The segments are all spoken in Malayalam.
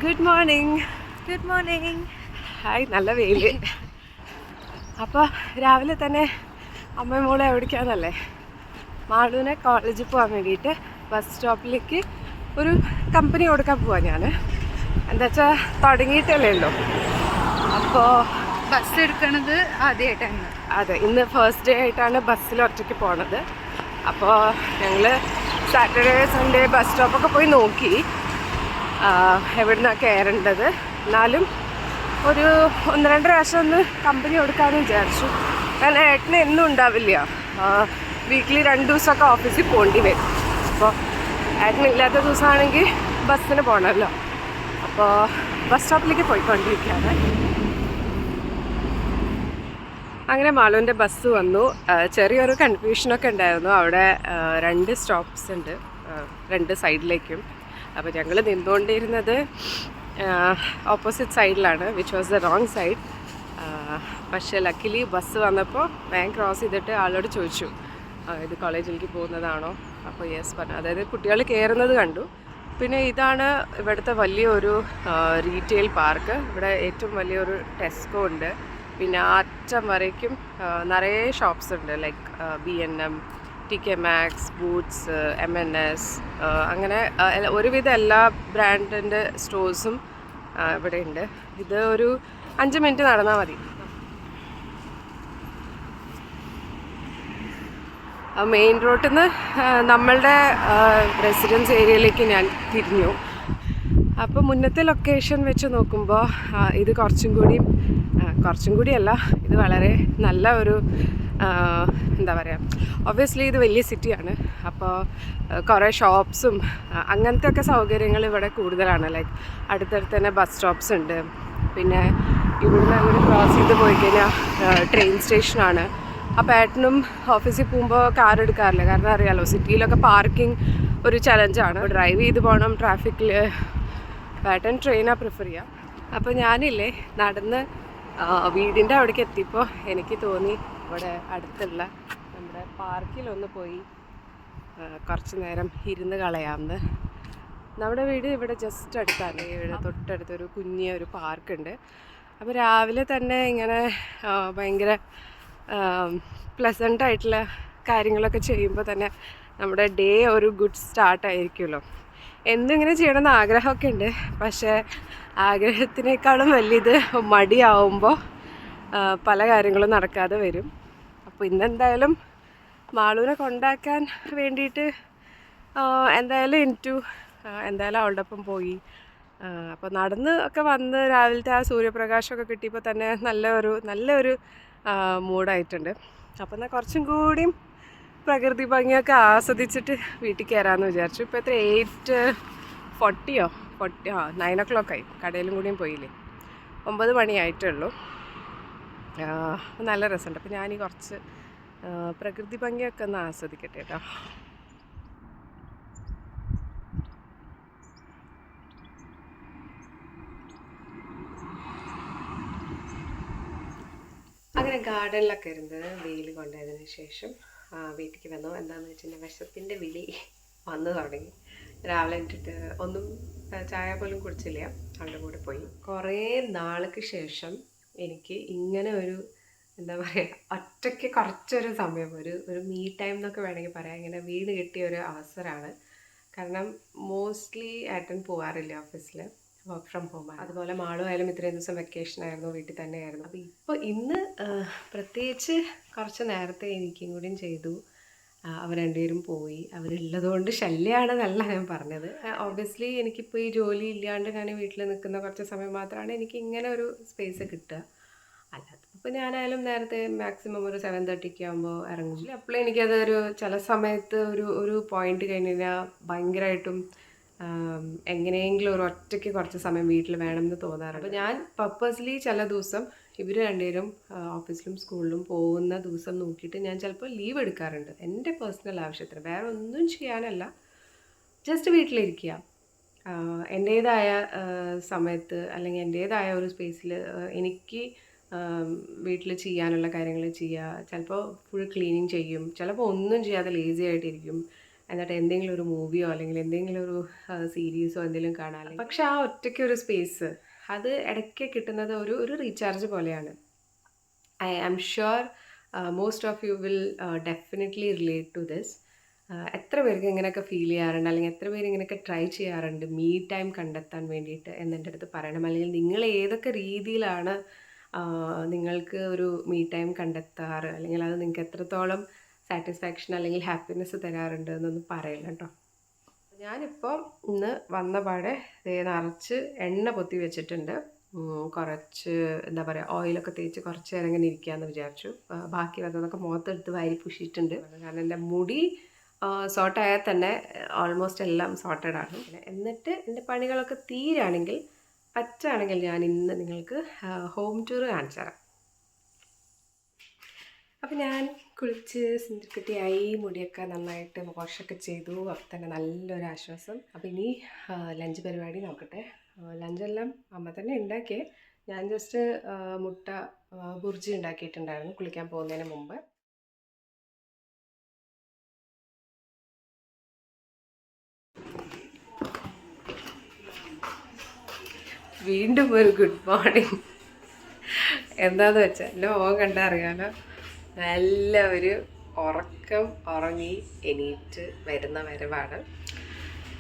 Good morning. Good morning. Hi, നല്ല വെയിൽ. അപ്പോൾ രാവിലെ തന്നെ അമ്മ മോളെ എവിടേക്കാന്നല്ലേ, മാളുവിനെ കോളേജിൽ പോകാൻ വേണ്ടിയിട്ട് ബസ് സ്റ്റോപ്പിലേക്ക് ഒരു കമ്പനി കൊടുക്കാൻ പോവാം. ഞാൻ എന്താ വെച്ചാൽ തുടങ്ങിയിട്ടല്ലേ ഉള്ളൂ. അപ്പോൾ ബസ് എടുക്കണത് ആദ്യമായിട്ടാണ്. അതെ, ഇന്ന് ഫസ്റ്റ് ഡേ ആയിട്ടാണ് ബസ്സിൽ ഒറ്റയ്ക്ക് പോണത്. അപ്പോൾ ഞങ്ങൾ സാറ്റർഡേ സൺഡേ ബസ് സ്റ്റോപ്പൊക്കെ പോയി നോക്കി എവിടുന്നാണ് കയറേണ്ടത്. എന്നാലും ഒരു 1-2 പ്രാവശ്യം ഒന്ന് കമ്പനി കൊടുക്കാമെന്ന് വിചാരിച്ചു. കാരണം ഏട്ടന് എന്നും ഉണ്ടാവില്ല, വീക്കിലി 2 ദിവസമൊക്കെ ഓഫീസിൽ പോകേണ്ടി വരും. അപ്പോൾ ഏട്ടനില്ലാത്ത ദിവസമാണെങ്കിൽ ബസ്സിന് പോകണമല്ലോ. അപ്പോൾ ബസ് സ്റ്റോപ്പിലേക്ക് പോയിക്കൊണ്ടിരിക്കുകയാണ്. അങ്ങനെ മാളുവിൻ്റെ ബസ് വന്നു. ചെറിയൊരു കൺഫ്യൂഷനൊക്കെ ഉണ്ടായിരുന്നു. അവിടെ 2 സ്റ്റോപ്സ് ഉണ്ട് 2 സൈഡിലേക്കും. അപ്പോൾ ഞങ്ങൾ നിന്നുകൊണ്ടിരുന്നത് ഓപ്പോസിറ്റ് സൈഡിലാണ്, which was the wrong side. പക്ഷേ ലക്കിലി ബസ് വന്നപ്പോൾ വേഗം ക്രോസ് ചെയ്തിട്ട് ആളോട് ചോദിച്ചു, ഇത് കോളേജിലേക്ക് പോകുന്നതാണോ? അപ്പോൾ യെസ് പറഞ്ഞു. അതായത് കുട്ടികൾ കയറുന്നത് കണ്ടു. പിന്നെ ഇതാണ് ഇവിടുത്തെ വലിയൊരു റീറ്റെയിൽ പാർക്ക്. ഇവിടെ ഏറ്റവും വലിയൊരു ടെസ്കോ ഉണ്ട്. പിന്നെ അറ്റം വരയ്ക്കും നിറയെ ഷോപ്സ് ഉണ്ട്, like B&M, TK Maxx, boots, M&S, അങ്ങനെ ഒരുവിധം എല്ലാ ബ്രാൻഡിൻ്റെ സ്റ്റോഴ്സും ഇവിടെ ഉണ്ട്. ഇത് ഒരു 5 മിനിറ്റ് നടന്നാൽ മതി. മെയിൻ റോഡിൽ നിന്ന് നമ്മളുടെ റെസിഡൻസ് ഏരിയയിലേക്ക് ഞാൻ തിരിഞ്ഞു. അപ്പോൾ മുന്നത്തെ ലൊക്കേഷൻ വെച്ച് നോക്കുമ്പോൾ ഇത് കുറച്ചും കൂടിയല്ല, ഇത് വളരെ നല്ല ഒരു എന്താ പറയുക, ഒബ്വിയസ്ലി ഇത് വലിയ സിറ്റിയാണ്. അപ്പോൾ കുറേ ഷോപ്സും അങ്ങനത്തെ ഒക്കെ സൗകര്യങ്ങൾ ഇവിടെ കൂടുതലാണ്. ലൈക്ക് അടുത്തടുത്ത് തന്നെ ബസ് സ്റ്റോപ്സ് ഉണ്ട്. പിന്നെ ഇവിടുന്ന് അങ്ങോട്ട് ക്രോസ് ചെയ്ത് പോയി കഴിഞ്ഞാൽ ട്രെയിൻ സ്റ്റേഷനാണ്. അപ്പോൾ ഏട്ടനും ഓഫീസിൽ പോകുമ്പോൾ കാർ എടുക്കാറില്ല, കാരണം അറിയാമല്ലോ സിറ്റിയിലൊക്കെ പാർക്കിംഗ് ഒരു ചലഞ്ചാണ്. ഡ്രൈവ് ചെയ്ത് പോകണം ട്രാഫിക്കിൽ. ഏട്ടൻ ട്രെയിനാണ് പ്രിഫർ ചെയ്യുക. അപ്പോൾ ഞാനില്ലേ നടന്ന് വീടിൻ്റെ അവിടേക്ക് എത്തിയപ്പോൾ എനിക്ക് തോന്നി ഇവിടെ അടുത്തുള്ള നമ്മുടെ പാർക്കിലൊന്ന് പോയി കുറച്ച് നേരം ഇരുന്ന് കളയാമെന്ന്. നമ്മുടെ വീട് ഇവിടെ ജസ്റ്റ് അടുത്താണ്. ഇവിടെ തൊട്ടടുത്തൊരു കുഞ്ഞൊരു പാർക്കുണ്ട്. അപ്പോൾ രാവിലെ തന്നെ ഇങ്ങനെ ഭയങ്കര പ്ലസൻ്റായിട്ടുള്ള കാര്യങ്ങളൊക്കെ ചെയ്യുമ്പോൾ തന്നെ നമ്മുടെ ഡേ ഒരു ഗുഡ് സ്റ്റാർട്ടായിരിക്കുമല്ലോ. എന്നിങ്ങനെ ചെയ്യണമെന്ന് ആഗ്രഹമൊക്കെ ഉണ്ട്, പക്ഷേ ആഗ്രഹത്തിനേക്കാളും വലിയത് മടിയാവുമ്പോൾ പല കാര്യങ്ങളും നടക്കാതെ വരും. അപ്പോൾ ഇന്നെന്തായാലും മാളുവിനെ കൊണ്ടാക്കാൻ വേണ്ടിയിട്ട് എന്തായാലും അവളുടെ ഒപ്പം പോയി. അപ്പോൾ നടന്ന് ഒക്കെ വന്ന് രാവിലത്തെ ആ സൂര്യപ്രകാശമൊക്കെ കിട്ടിയപ്പോൾ തന്നെ നല്ലൊരു മൂഡായിട്ടുണ്ട്. അപ്പോൾ എന്നാൽ കുറച്ചും കൂടിയും പ്രകൃതി ഭംഗിയൊക്കെ ആസ്വദിച്ചിട്ട് വീട്ടിൽ കയറാമെന്ന് വിചാരിച്ചു. ഇപ്പോൾ എത്ര 8:40 9 o'clock ആയി. കടയിലും കൂടിയും പോയില്ലേ, 9 മണിയായിട്ടേ ഉള്ളൂ. നല്ല രസമുണ്ട്. അപ്പോൾ ഞാനീ കുറച്ച് പ്രകൃതി ഭംഗിയൊക്കെ ഒന്ന് ആസ്വദിക്കട്ടെ കേട്ടോ. അങ്ങനെ ഗാർഡനിലൊക്കെ ഇരുന്നത് വെയിൽ കൊണ്ടതിന് ശേഷം വീട്ടിലേക്ക് വന്നു. എന്താണെന്ന് വെച്ചിട്ടുണ്ടെങ്കിൽ വിശപ്പിൻ്റെ വിളി വന്നു തുടങ്ങി. രാവിലെ ഇട്ടിട്ട് ഒന്നും ചായ പോലും കുടിച്ചില്ല, അവളുടെ കൂടെ പോയി. കുറേ നാൾക്ക് ശേഷം എനിക്ക് ഇങ്ങനെ ഒരു എന്താ പറയുക, ഒറ്റയ്ക്ക് കുറച്ചൊരു സമയം, ഒരു മീ ടൈം എന്നൊക്കെ വേണമെങ്കിൽ പറയാം, ഇങ്ങനെ വീട് കിട്ടിയ ഒരു അവസരമാണ്. കാരണം മോസ്റ്റ്ലി ഏട്ടൻ പോകാറില്ല ഓഫീസിൽ, വർക്ക് ഫ്രം ഹോം ആണ്. അതുപോലെ മാളുമായാലും ഇത്രയും ദിവസം വെക്കേഷൻ ആയിരുന്നു, വീട്ടിൽ തന്നെയായിരുന്നു. അപ്പോൾ ഇപ്പോൾ ഇന്ന് പ്രത്യേകിച്ച് കുറച്ച് നേരത്തെ എനിക്കും കൂടിയും ചെയ്തു. അവർ രണ്ടുപേരും പോയി. അവരുള്ളതുകൊണ്ട് ശല്യമാണെന്നല്ല ഞാൻ പറഞ്ഞത്. ഓബ്വിയസ്ലി എനിക്കിപ്പോൾ ഈ ജോലി ഇല്ലാണ്ട് ഞാൻ വീട്ടിൽ നിൽക്കുന്ന കുറച്ച് സമയം മാത്രമാണ് എനിക്ക് ഇങ്ങനെ ഒരു സ്പേസ് കിട്ടുക. അല്ലാതെ ഇപ്പോൾ ഞാനായാലും നേരത്തെ മാക്സിമം ഒരു 7:30 ആകുമ്പോൾ ഇറങ്ങില്ല. അപ്പോഴും എനിക്കതൊരു ചില സമയത്ത് ഒരു പോയിന്റ് കഴിഞ്ഞ് കഴിഞ്ഞാൽ ഭയങ്കരമായിട്ടും എങ്ങനെയെങ്കിലും ഒരു ഒറ്റയ്ക്ക് കുറച്ച് സമയം വീട്ടിൽ വേണമെന്ന് തോന്നാറുണ്ട്. അപ്പോൾ ഞാൻ പർപ്പസ്ലി ചില ദിവസം ഇവർ രണ്ടുപേരും ഓഫീസിലും സ്കൂളിലും പോകുന്ന ദിവസം നോക്കിയിട്ട് ഞാൻ ചിലപ്പോൾ ലീവ് എടുക്കാറുണ്ട്, എൻ്റെ പേഴ്സണൽ ആവശ്യത്തിന്, വേറെ ഒന്നും ചെയ്യാനല്ല, ജസ്റ്റ് വീട്ടിലിരിക്കുക. എൻ്റേതായ സമയത്ത് അല്ലെങ്കിൽ എൻ്റേതായ ഒരു സ്പേസിൽ എനിക്ക് വീട്ടിൽ ചെയ്യാനുള്ള കാര്യങ്ങൾ ചെയ്യുക. ചിലപ്പോൾ ഫുൾ ക്ലീനിങ് ചെയ്യും, ചിലപ്പോൾ ഒന്നും ചെയ്യാതെ ലേസി ആയിട്ടിരിക്കും. എന്നിട്ട് എന്തെങ്കിലും ഒരു മൂവിയോ അല്ലെങ്കിൽ എന്തെങ്കിലും ഒരു സീരീസോ എന്തെങ്കിലും കാണാൻ. പക്ഷെ ആ ഒറ്റയ്ക്ക് ഒരു സ്പേസ് അത് ഇടയ്ക്ക് കിട്ടുന്നത് ഒരു റീചാർജ് പോലെയാണ്. I am sure most of you will definitely relate to this. എത്ര പേർക്ക് ഇങ്ങനെയൊക്കെ ഫീൽ ചെയ്യാറുണ്ട്, അല്ലെങ്കിൽ എത്ര പേര് ഇങ്ങനെയൊക്കെ ട്രൈ ചെയ്യാറുണ്ട് മീ ടൈം കണ്ടെത്താൻ വേണ്ടിയിട്ട് എന്നെൻ്റെ അടുത്ത് പറയണം. അല്ലെങ്കിൽ നിങ്ങൾ ഏതൊക്കെ രീതിയിലാണ് നിങ്ങൾക്ക് ഒരു മീ ടൈം കണ്ടെത്താറ്, അല്ലെങ്കിൽ അത് നിങ്ങൾക്ക് എത്രത്തോളം സാറ്റിസ്ഫാക്ഷൻ അല്ലെങ്കിൽ ഹാപ്പിനെസ് തരാറുണ്ട് എന്നൊന്ന് പറയണം കേട്ടോ. ഞാനിപ്പോൾ ഇന്ന് വന്ന പാടെ നിറച്ച് എണ്ണ പൊത്തി വെച്ചിട്ടുണ്ട്. കുറച്ച് എന്താ പറയുക ഓയിലൊക്കെ തേച്ച് കുറച്ച് നേരം ഇങ്ങനെ ഇരിക്കാമെന്ന് വിചാരിച്ചു. ബാക്കി വന്നതൊക്കെ മുഖത്തെടുത്ത് വാരി പൂശിയിട്ടുണ്ട്. കാരണം എൻ്റെ മുടി സോർട്ടായാൽ തന്നെ ഓൾമോസ്റ്റ് എല്ലാം സോർട്ടഡ് ആണ്. എന്നിട്ട് എൻ്റെ പണികളൊക്കെ തീരാണെങ്കിൽ പറ്റുകയാണെങ്കിൽ ഞാൻ ഇന്ന് നിങ്ങൾക്ക് ഹോം ടൂർ കാണിച്ചു തരാം. അപ്പോൾ ഞാൻ കുളിച്ച് സിന്ദൂരക്കുട്ടിയായി, മുടിയൊക്കെ നന്നായിട്ട് വാഷൊക്കെ ചെയ്തു. അപ്പം തന്നെ നല്ലൊരു ആശ്വാസം. അപ്പോൾ ഇനി ലഞ്ച് പരിപാടി നോക്കട്ടെ. ലഞ്ചെല്ലാം അമ്മ തന്നെ ഉണ്ടാക്കിയേ. ഞാൻ ജസ്റ്റ് മുട്ട ബുർജി ഉണ്ടാക്കിയിട്ടുണ്ടായിരുന്നു കുളിക്കാൻ പോകുന്നതിന് മുമ്പ്. വീണ്ടും ഒരു ഗുഡ് മോർണിംഗ്. എന്താണെന്ന് വെച്ചാൽ എൻ്റെ മുഖം കണ്ടാൽ അറിയാലോ, നല്ല ഒരു ഉറക്കം ഉറങ്ങി എണീറ്റ് വരുന്ന വരവാണ്.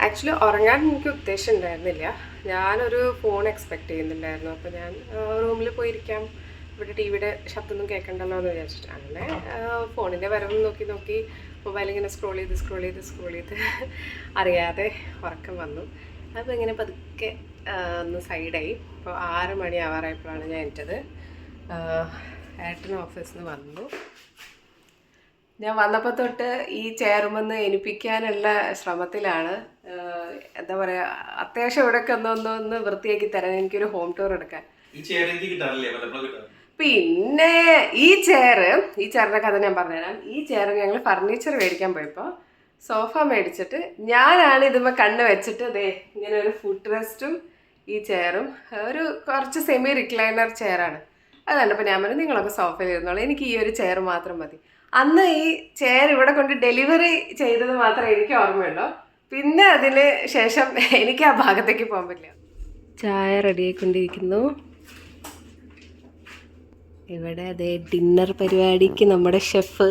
ആക്ച്വലി ഉറങ്ങാൻ എനിക്ക് ഉദ്ദേശം ഉണ്ടായിരുന്നില്ല. ഞാനൊരു ഫോൺ എക്സ്പെക്റ്റ് ചെയ്യുന്നുണ്ടായിരുന്നു. അപ്പോൾ ഞാൻ റൂമിൽ പോയിരിക്കാം, ഇവിടെ ടി വിയുടെ ശബ്ദമൊന്നും കേൾക്കണ്ടല്ലോ എന്ന് വിചാരിച്ചിട്ട് അങ്ങനെ ഫോണിൻ്റെ വരവും നോക്കി മൊബൈലിങ്ങനെ സ്ക്രോൾ ചെയ്ത് അറിയാതെ ഉറക്കം വന്നു. അപ്പോൾ ഇങ്ങനെ പതുക്കെ ഒന്ന് സൈഡായി. ഇപ്പോൾ 6 മണി ആവാറായപ്പോഴാണ് ഞാൻ എൻ്റത്. ഏട്ടൻ ഓഫീസിൽ നിന്ന് വന്നു. ഞാൻ വന്നപ്പോൾ തൊട്ട് ഈ ചെയറുമെന്ന് എനിപ്പിക്കാനുള്ള ശ്രമത്തിലാണ്. എന്താ പറയുക, അത്യാവശ്യം ഇവിടെയൊക്കെ ഒന്ന് വൃത്തിയാക്കി തരാൻ, എനിക്കൊരു ഹോം ടൂർ എടുക്കാൻ. പിന്നെ ഈ ചെയറിൻ്റെ കഥ ഞാൻ പറഞ്ഞുതരാം. ഈ ചെയർ ഞങ്ങൾ ഫർണിച്ചർ മേടിക്കാൻ പോയപ്പോൾ സോഫ മേടിച്ചിട്ട് ഞാനാണ് ഇതുമ്പോൾ കണ്ണ് വെച്ചിട്ട് ഇങ്ങനെ ഒരു ഫുഡ് റെസ്റ്റും ഈ ചെയറും ഒരു കുറച്ച് സെമി റിക്ലൈനർ ചെയറാണ്. അത് കണ്ടപ്പോൾ ഞാൻ പറഞ്ഞു നിങ്ങളൊക്കെ സോഫയിൽ ഇരുന്നോളൂ, എനിക്ക് ഈ ഒരു ചെയർ മാത്രം മതി. അന്ന് ഈ ചെയർ ഇവിടെ കൊണ്ട് ഡെലിവറി ചെയ്തത് മാത്രമേ എനിക്ക് ഓർമ്മയുള്ളൂ. പിന്നെ അതിന് ശേഷം എനിക്ക് ആ ഭാഗത്തേക്ക് പോകാൻ പറ്റില്ല. ചായ റെഡിയായിക്കൊണ്ടിരിക്കുന്നു. ഇവിടെ അതേ ഡിന്നർ പരിപാടിക്ക് നമ്മുടെ ഷെഫ്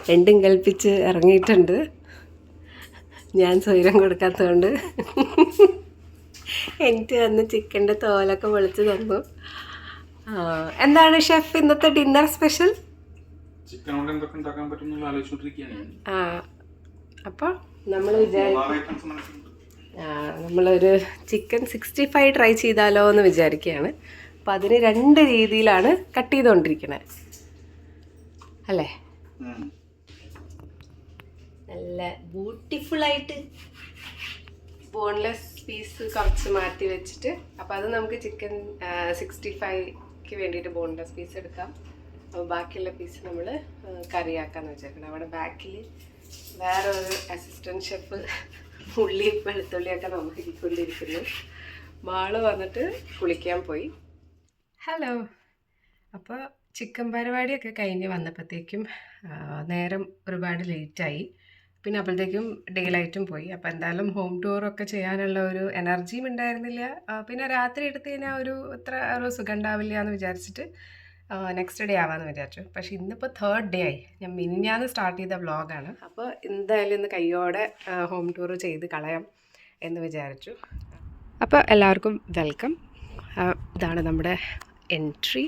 രണ്ടും കൽപ്പിച്ച് ഇറങ്ങിയിട്ടുണ്ട്. ഞാൻ സ്വൈരം കൊടുക്കാത്തതുകൊണ്ട് എനിക്ക് അന്ന് ചിക്കൻ്റെ തോലൊക്കെ പൊളിച്ച് തന്നു. എന്താണ് ഷെഫ് ഇന്നത്തെ ഡിന്നർ സ്പെഷ്യൽ? അപ്പോൾ നമ്മൾ നമ്മളൊരു ചിക്കൻ 65 ട്രൈ ചെയ്താലോ എന്ന് വിചാരിക്കുകയാണ്. അപ്പം അതിന് 2 രീതിയിലാണ് കട്ട് ചെയ്തുകൊണ്ടിരിക്കുന്നത് അല്ലേ? നല്ല ബ്യൂട്ടിഫുള്ളായിട്ട് ബോൺലെസ് പീസ് കുറച്ച് മാറ്റി വെച്ചിട്ട്, അപ്പോൾ അത് നമുക്ക് ചിക്കൻ 65ക്ക് വേണ്ടിയിട്ട് ബോൺലെസ് പീസ് എടുക്കാം. അപ്പോൾ ബാക്കിയുള്ള പീസ് നമ്മൾ കറിയാക്കാമെന്ന് വെച്ചേക്കണം. അവിടെ ബാക്കിൽ വേറെ ഒരു അസിസ്റ്റൻറ്റ് ഷെഫ് ഉള്ളി വെളുത്തുള്ളിയൊക്കെ നോക്കിക്കൊണ്ടിരിക്കുന്നു. മാള് വന്നിട്ട് കുളിക്കാൻ പോയി. ഹലോ. അപ്പോൾ ചിക്കൻ പരിപാടിയൊക്കെ കഴിഞ്ഞ് വന്നപ്പോഴത്തേക്കും നേരം ഒരുപാട് ലേറ്റായി. പിന്നെ അപ്പോഴത്തേക്കും ഡേ ലൈറ്റും പോയി. അപ്പോൾ എന്തായാലും ഹോം ടൂറൊക്കെ ചെയ്യാനുള്ള ഒരു എനർജിയും ഉണ്ടായിരുന്നില്ല. പിന്നെ രാത്രി എടുത്ത് കഴിഞ്ഞാൽ ഒരു സുഖം ഉണ്ടാവില്ല എന്ന് വിചാരിച്ചിട്ട് നെക്സ്റ്റ് ഡേ ആവാമെന്ന് വിചാരിച്ചു. പക്ഷേ ഇന്നിപ്പോൾ 3rd ഡേ ആയി. ഞാൻ മിനിഞ്ഞാന്ന് സ്റ്റാർട്ട് ചെയ്ത വ്ളോഗാണ്. അപ്പോൾ എന്തായാലും ഇന്ന് കയ്യോടെ ഹോം ടൂർ ചെയ്ത് കളയാം എന്ന് വിചാരിച്ചു. അപ്പോൾ എല്ലാവർക്കും വെൽക്കം. ഇതാണ് നമ്മുടെ എൻട്രി.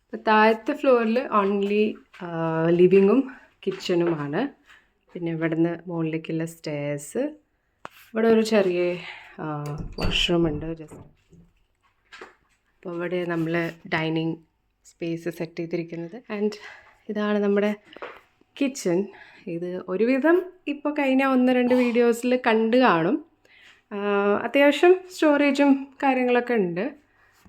അപ്പോൾ താഴത്തെ ഫ്ലോറിൽ ഓൺലി ലിവിങ്ങും കിച്ചണുമാണ്. പിന്നെ ഇവിടുന്ന് മുകളിലേക്കുള്ള സ്റ്റെയർസ്. ഇവിടെ ഒരു ചെറിയ വാഷ്റൂം ഉണ്ട് ജസ്റ്റ്. അപ്പോൾ ഇവിടെ നമ്മൾ ഡൈനിങ് സ്പേസ് സെറ്റ് ചെയ്തിരിക്കുന്നത്. ആൻഡ് ഇതാണ് നമ്മുടെ കിച്ചൺ. ഇത് ഒരുവിധം ഇപ്പോൾ കഴിഞ്ഞ 1-2 വീഡിയോസിൽ കണ്ടു കാണും. അത്യാവശ്യം സ്റ്റോറേജും കാര്യങ്ങളൊക്കെ ഉണ്ട്.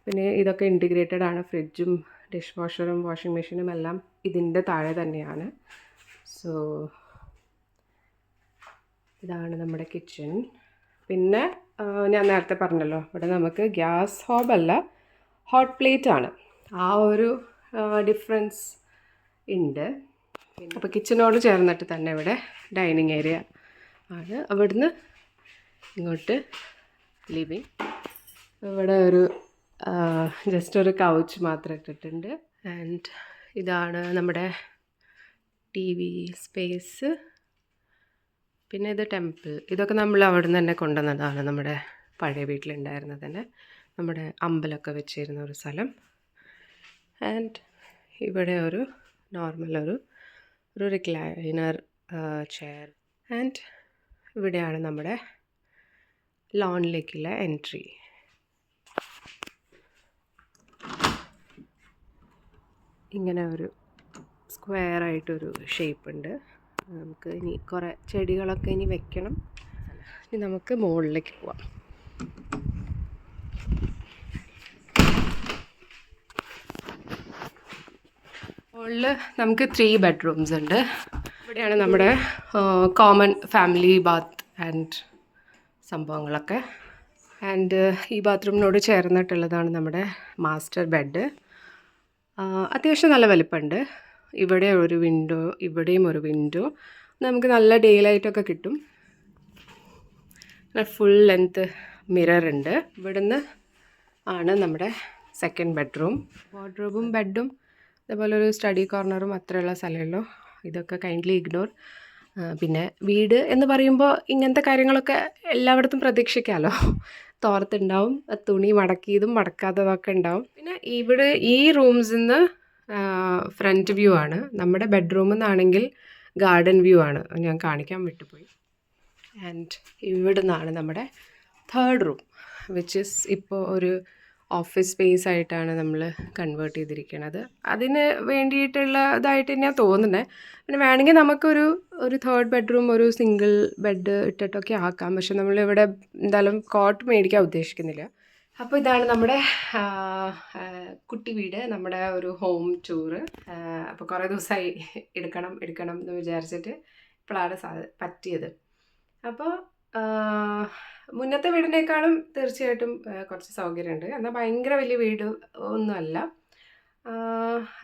പിന്നെ ഇതൊക്കെ ഇൻറ്റിഗ്രേറ്റഡ് ആണ്. ഫ്രിഡ്ജും ഡിഷ് വാഷറും വാഷിംഗ് മെഷീനും എല്ലാം ഇതിൻ്റെ താഴെ തന്നെയാണ്. സോ ഇതാണ് നമ്മുടെ കിച്ചൺ. പിന്നെ ഞാൻ നേരത്തെ പറഞ്ഞല്ലോ, ഇവിടെ നമുക്ക് ഗ്യാസ് ഹോബല്ല, ഹോട്ട് പ്ലേറ്റ് ആണ്. ആ ഒരു ഡിഫറൻസ് ഉണ്ട്. അപ്പോൾ കിച്ചനോട് ചേർന്നിട്ട് തന്നെ ഇവിടെ ഡൈനിങ് ഏരിയ ആണ്. അവിടുന്ന് ഇങ്ങോട്ട് ലിവിങ്. ഇവിടെ ഒരു ജസ്റ്റ് ഒരു കൗച്ച് മാത്രം ഇട്ടിട്ടുണ്ട്. ആൻഡ് ഇതാണ് നമ്മുടെ TV സ്പേസ്. പിന്നെ ഇത് ടെമ്പിൾ. ഇതൊക്കെ നമ്മൾ അവിടെ നിന്ന് തന്നെ കൊണ്ടുവന്നതാണ്. നമ്മുടെ പഴയ വീട്ടിലുണ്ടായിരുന്നത് തന്നെ നമ്മുടെ അമ്പലമൊക്കെ വെച്ചിരുന്ന ഒരു സ്ഥലം. ആൻഡ് ഇവിടെ ഒരു നോർമൽ ഒരു റിക്ലൈനർ ചെയർ. ആൻഡ് ഇവിടെയാണ് നമ്മുടെ ലോണിലേക്കുള്ള എൻട്രി. ഇങ്ങനെ ഒരു സ്ക്വയർ ആയിട്ടൊരു ഷേപ്പ് ഉണ്ട്. നമുക്ക് ഇനി കുറേ ചെടികളൊക്കെ ഇനി വെക്കണം. ഇനി നമുക്ക് മുകളിലേക്ക് പോവാം. മുകളിൽ നമുക്ക് 3 ബെഡ്റൂംസ് ഉണ്ട്. ഇവിടെയാണ് നമ്മുടെ കോമൺ ഫാമിലി ബാത്ത് ആൻഡ് സംഭവങ്ങളൊക്കെ. ആൻഡ് ഈ ബാത്റൂമിനോട് ചേർന്നിട്ടുള്ളതാണ് നമ്മുടെ മാസ്റ്റർ ബെഡ്. അത്യാവശ്യം നല്ല വലിപ്പമുണ്ട്. ഇവിടെ ഒരു വിൻഡോ, ഇവിടെയും ഒരു വിൻഡോ. നമുക്ക് നല്ല ഡേ ലൈറ്റൊക്കെ കിട്ടും. ഫുൾ ലെങ്ത് മിറർ ഉണ്ട്. ഇവിടുന്ന് ആണ് നമ്മുടെ സെക്കൻഡ് ബെഡ്റൂം. വാർഡ്രോബും ബെഡും അതേപോലെ ഒരു സ്റ്റഡി കോർണറും അത്രയുള്ള സ്ഥലമല്ലോ. ഇതൊക്കെ കൈൻഡ്ലി ഇഗ്നോർ. പിന്നെ വീട് എന്ന് പറയുമ്പോൾ ഇങ്ങനത്തെ കാര്യങ്ങളൊക്കെ എല്ലായിടത്തും പ്രതീക്ഷിക്കാമല്ലോ. തോർത്തുണ്ടാവും, തുണി മടക്കിയതും മടക്കാത്തതൊക്കെ ഉണ്ടാവും. പിന്നെ ഇവിടെ ഈ റൂംസിൽ നിന്ന് ഫ്രണ്ട് വ്യൂ ആണ്. നമ്മുടെ ബെഡ്റൂമിൽ നിന്നാണെങ്കിൽ ഗാർഡൻ വ്യൂ ആണ്. ഞാൻ കാണിക്കാൻ വിട്ടുപോയി. ആൻഡ് ഇവിടെ നിന്നാണ് നമ്മുടെ തേർഡ് റൂം, വിച്ച് ഇസ് ഇപ്പോൾ ഒരു ഓഫീസ് സ്പേസ് ആയിട്ടാണ് നമ്മൾ കൺവേർട്ട് ചെയ്തിരിക്കുന്നത്. അതിന് വേണ്ടിയിട്ടുള്ള ഇതായിട്ട് തന്നെയാണ് തോന്നുന്നത്. പിന്നെ വേണമെങ്കിൽ നമുക്കൊരു തേർഡ് ബെഡ്റൂം ഒരു സിംഗിൾ ബെഡ് ഇട്ടിട്ടൊക്കെ ആക്കാം. പക്ഷെ നമ്മളിവിടെ എന്തായാലും കോട്ട് മേടിക്കാൻ ഉദ്ദേശിക്കുന്നില്ല. അപ്പോൾ ഇതാണ് നമ്മുടെ കുട്ടി വീട്, നമ്മുടെ ഒരു ഹോം ടൂറ്. അപ്പോൾ കുറേ ദിവസമായി എടുക്കണം എന്ന് വിചാരിച്ചിട്ട് ഇപ്പോഴാണ് പറ്റിയത്. അപ്പോൾ മുന്നത്തെ വീടിനേക്കാളും തീർച്ചയായിട്ടും കുറച്ച് സൗകര്യമുണ്ട്. എന്നാൽ ഭയങ്കര വലിയ വീട് ഒന്നുമല്ല.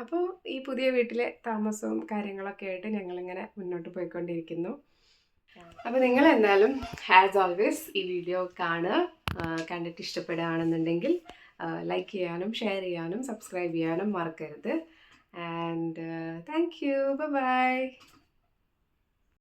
അപ്പോൾ ഈ പുതിയ വീട്ടിലെ താമസവും കാര്യങ്ങളൊക്കെ ആയിട്ട് ഞങ്ങളിങ്ങനെ മുന്നോട്ട് പോയിക്കൊണ്ടിരിക്കുന്നു. അപ്പോൾ നിങ്ങൾ എന്തായാലും ആസ് ഓൾവേസ് ഈ വീഡിയോ കാണുക. കണ്ടിട്ട് ഇഷ്ടപ്പെടുകയാണെന്നുണ്ടെങ്കിൽ ലൈക്ക് ചെയ്യാനും ഷെയർ ചെയ്യാനും സബ്സ്ക്രൈബ് ചെയ്യാനും മറക്കരുത്. And thank you. ബൈ.